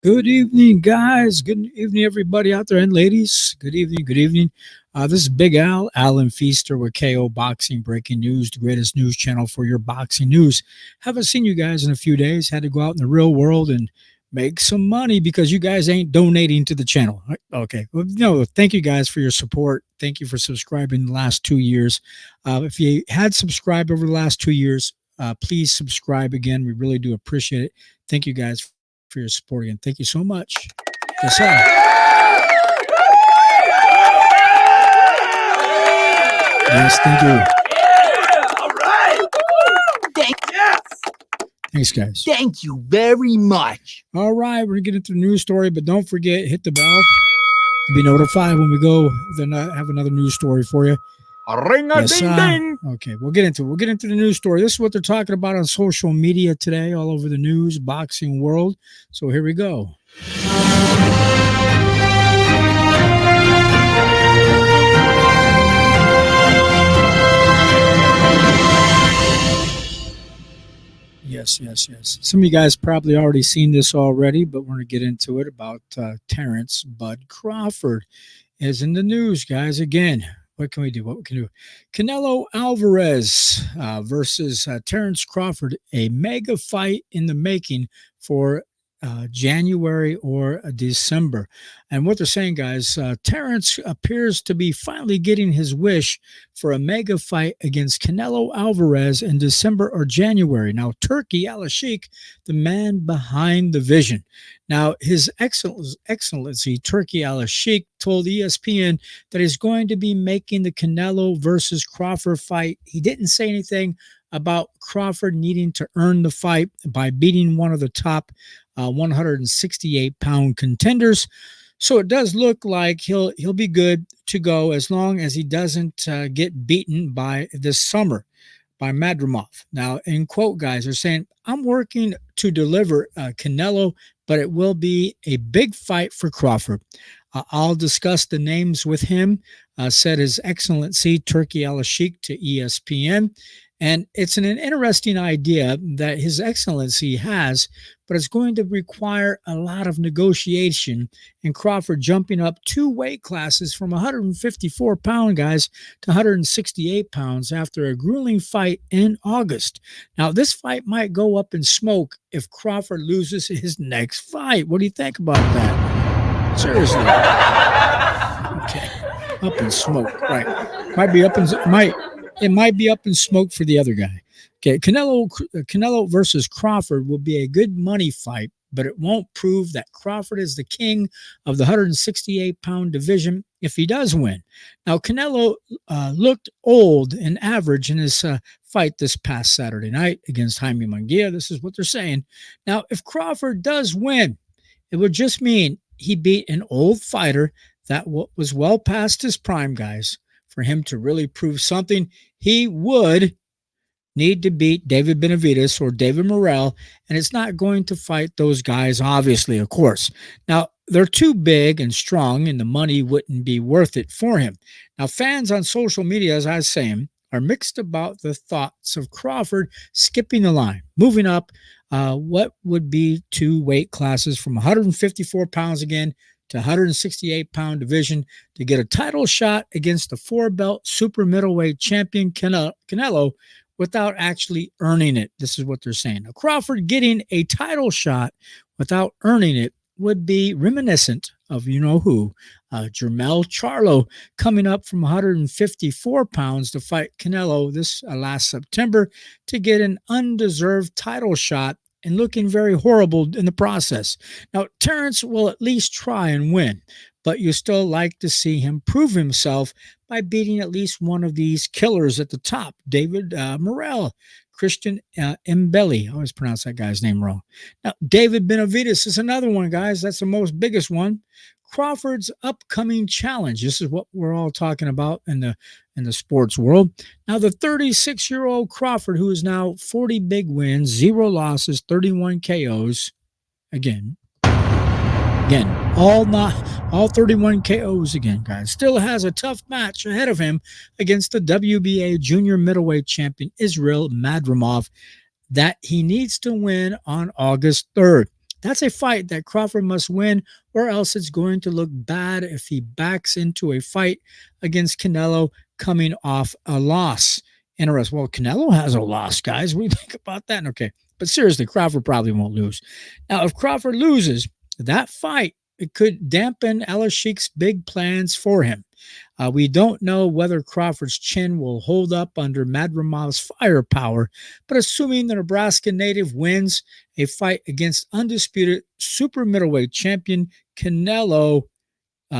Good evening, guys. Good evening, everybody out there and ladies. Good evening. Good evening. This is Big Al, Alan Feaster with KO Boxing Breaking News, the greatest news channel for your boxing news. Haven't seen you guys in a few days. Had to go out in the real world and make some money because you guys ain't donating to the channel. Okay. Well, no, thank you guys for your support. Thank you for subscribing the last 2 years. If you had subscribed over the last 2 years, please subscribe again. We really do appreciate it. Thank you guys for your support again. Thank you so much. Yes, sir. Yes, thank you. All right. Yes. Thanks, guys. Thank you very much. All right, we're gonna get into the news story, but don't forget, hit the bell to be notified when we go. Then I have another news story for you. Yes, Ring-a-ding-ding. okay, we'll get into it. We'll get into the news story. This is what they're talking about on social media today, all over the news, boxing world. So here we go. Yes. Some of you guys probably already seen this already, but we're going to get into it about Terence Bud Crawford is in the news, guys. Again, what can we do? What we can do? Canelo Alvarez versus Terence Crawford, a mega fight in the making for January or December. And what they're saying, guys, Terence appears to be finally getting his wish for a mega fight against Canelo Alvarez in December or January. Now, Turki Alalshikh, the man behind the vision. Now, His Excellency Turki Alalshikh told ESPN that he's going to be making the Canelo versus Crawford fight. He didn't say anything about Crawford needing to earn the fight by beating one of the top 168-pound contenders. So it does look like he'll be good to go as long as he doesn't get beaten by this summer by Madrimov. Now, in quote, guys, they're saying, I'm working to deliver Canelo, but it will be a big fight for Crawford. I'll discuss the names with him, said His Excellency Turki Alalshikh to ESPN. And it's an interesting idea that His Excellency has, but it's going to require a lot of negotiation. And Crawford jumping up 2 weight classes from 154-pound guys to 168 pounds after a grueling fight in August. Now, this fight might go up in smoke if Crawford loses his next fight. What do you think about that? Seriously. Okay. Up in smoke. Right. It might be up in smoke for the other guy. Okay, Canelo versus Crawford will be a good money fight, but it won't prove that Crawford is the king of the 168-pound division if he does win. Now, Canelo looked old and average in his fight this past Saturday night against Jaime Munguia. This is what they're saying. Now, if Crawford does win, it would just mean he beat an old fighter that was well past his prime, guys. For him to really prove something, he would need to beat David Benavidez or David Morrell, and it's not going to fight those guys, obviously, of course. Now, they're too big and strong, and the money wouldn't be worth it for him. Now, fans on social media, as I was saying, are mixed about the thoughts of Crawford skipping the line, moving up what would be 2 weight classes from 154 pounds again to 168-pound division to get a title shot against the 4-belt super middleweight champion Canelo without actually earning it. This is what they're saying. Now, Crawford getting a title shot without earning it would be reminiscent of you-know-who, Jermell Charlo, coming up from 154 pounds to fight Canelo this last September to get an undeserved title shot and looking very horrible in the process. Now, Terence will at least try and win, but you still like to see him prove himself by beating at least one of these killers at the top, David Morrell, Christian Mbelli. I always pronounce that guy's name wrong. Now, David Benavidez is another one, guys. That's the most biggest one. Crawford's upcoming challenge. This is what we're all talking about in the sports world. Now, the 36-year-old Crawford, who is now 40 big wins, 0 losses, 31 KOs. Again, all 31 KOs again, guys. Still has a tough match ahead of him against the WBA junior middleweight champion Israel Madrimov that he needs to win on August 3rd. That's a fight that Crawford must win, or else it's going to look bad if he backs into a fight against Canelo coming off a loss. Interesting. Well, Canelo has a loss, guys. What do you think about that? Okay. But seriously, Crawford probably won't lose. Now, if Crawford loses that fight, it could dampen Alalshikh's big plans for him. We don't know whether Crawford's chin will hold up under Madramov's firepower, but assuming the Nebraska native wins a fight against undisputed super middleweight champion Canelo,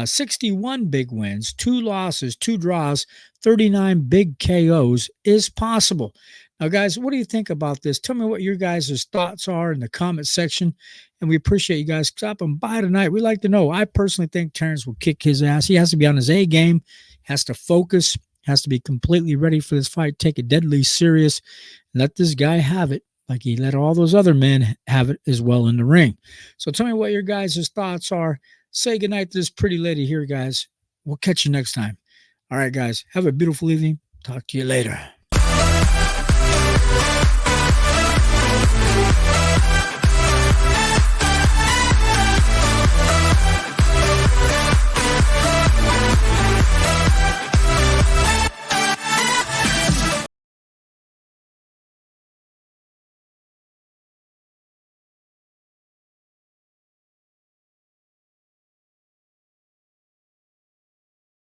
61 big wins, 2 losses, 2 draws, 39 big KOs is possible. Now, guys, what do you think about this? Tell me what your guys' thoughts are in the comment section, and we appreciate you guys stopping by tonight. We like to know. I personally think Terence will kick his ass. He has to be on his A game, has to focus, has to be completely ready for this fight, take it deadly serious, and let this guy have it like he let all those other men have it as well in the ring. So tell me what your guys' thoughts are. Say goodnight to this pretty lady here, guys. We'll catch you next time. All right, guys. Have a beautiful evening. Talk to you later.